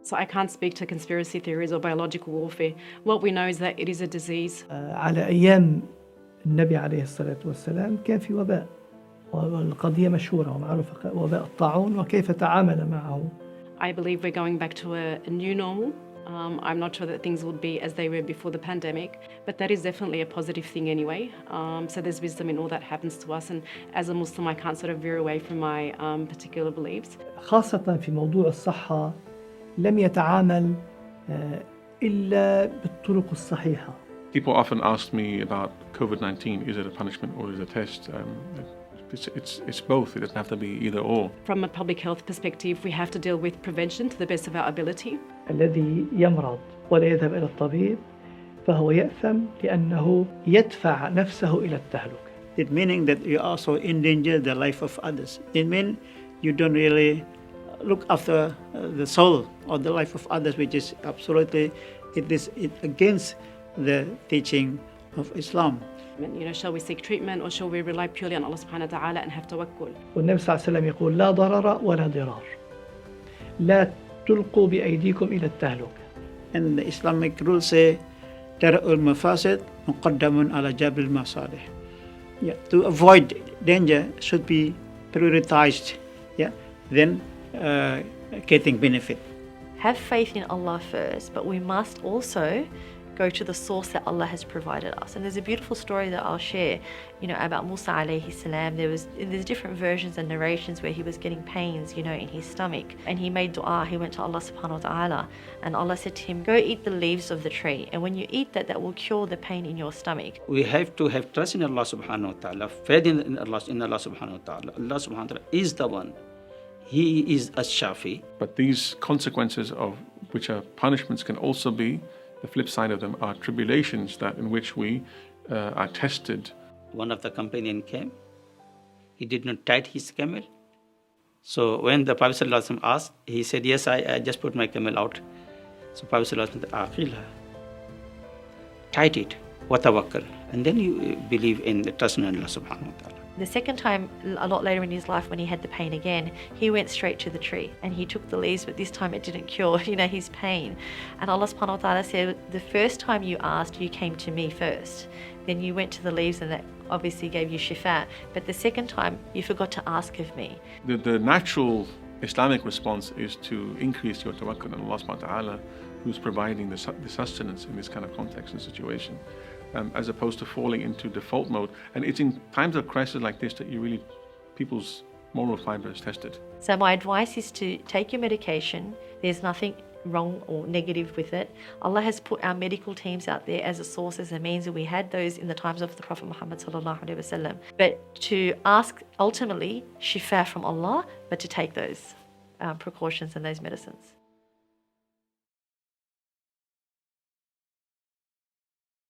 So I can't speak to conspiracy theories or biological warfare. What we know is that it is a disease. على أيام النبي عليه الصلاة والسلام كان في وباء، والقضية مشهورة ومعروفة، وباء الطاعون وكيف تعامل معه. I believe we're going back to a new normal. I'm not sure that things would be as they were before the pandemic, but that is definitely a positive thing anyway. So there's wisdom in all that happens to us, and as a Muslim I can't sort of veer away from my particular beliefs. خاصة في موضوع الصحة لم يتعامل إلا بالطرق الصحيحة. People often ask me about COVID-19. Is it a punishment or is it a test? It's both. It doesn't have to be either or. From a public health perspective, we have to deal with prevention to the best of our ability. الذي يمرض ولا يذهب إلى الطبيب فهو يأثم لأنه يدفع نفسه إلى التهلكة. It meaning that you also endanger the life of others. It means you don't really look after the soul or the life of others, which is absolutely it against the teaching of Islam. Shall we seek treatment or shall we rely purely on Allah subhanahu wa ta'ala and have tawakkul? والنبي صلى الله عليه وسلم يقول لا ضرر ولا ضرار. لا تلقوا بأيديكم إلى التهلكة. And the Islamic rules say dar'ul mafasid muqaddamun ala jabil masalih. Yeah, to avoid danger should be prioritized. Yeah, then getting benefit. Have faith in Allah first, but we must also go to the source that Allah has provided us. And there's a beautiful story that I'll share, about Musa alayhi salam. There's different versions and narrations where he was getting pains, in his stomach. And he made dua, he went to Allah subhanahu wa ta'ala. And Allah said to him, go eat the leaves of the tree. And when you eat that, that will cure the pain in your stomach. We have to have trust in Allah subhanahu wa ta'ala, faith in Allah subhanahu wa ta'ala. Allah subhanahu wa ta'ala is the one. He is Ash-Shafi. But these consequences of which are punishments can also be, the flip side of them are tribulations in which we are tested. One of the companion came. He did not tie his camel. So when the Prophet ﷺ asked, he said, yes, I just put my camel out. So Prophet ﷺ said, Aqilha. Tied it. Watawakkal. And then you believe in the trust in Allah subhanahu wa ta'ala. The second time, a lot later in his life, when he had the pain again, he went straight to the tree and he took the leaves, but this time it didn't cure, his pain. And Allah subhanahu wa ta'ala said, the first time you asked, you came to me first. Then you went to the leaves and that obviously gave you shifa. But the second time, you forgot to ask of me. The natural Islamic response is to increase your tawakkul on Allah subhanahu wa ta'ala, who's providing the sustenance in this kind of context and situation. As opposed to falling into default mode. And it's in times of crisis like this that people's moral fiber is tested. So my advice is to take your medication. There's nothing wrong or negative with it. Allah has put our medical teams out there as a source, as a means, and we had those in the times of the Prophet Muhammad sallallahu alaihi wasallam. But to ask ultimately shifa from Allah, but to take those precautions and those medicines.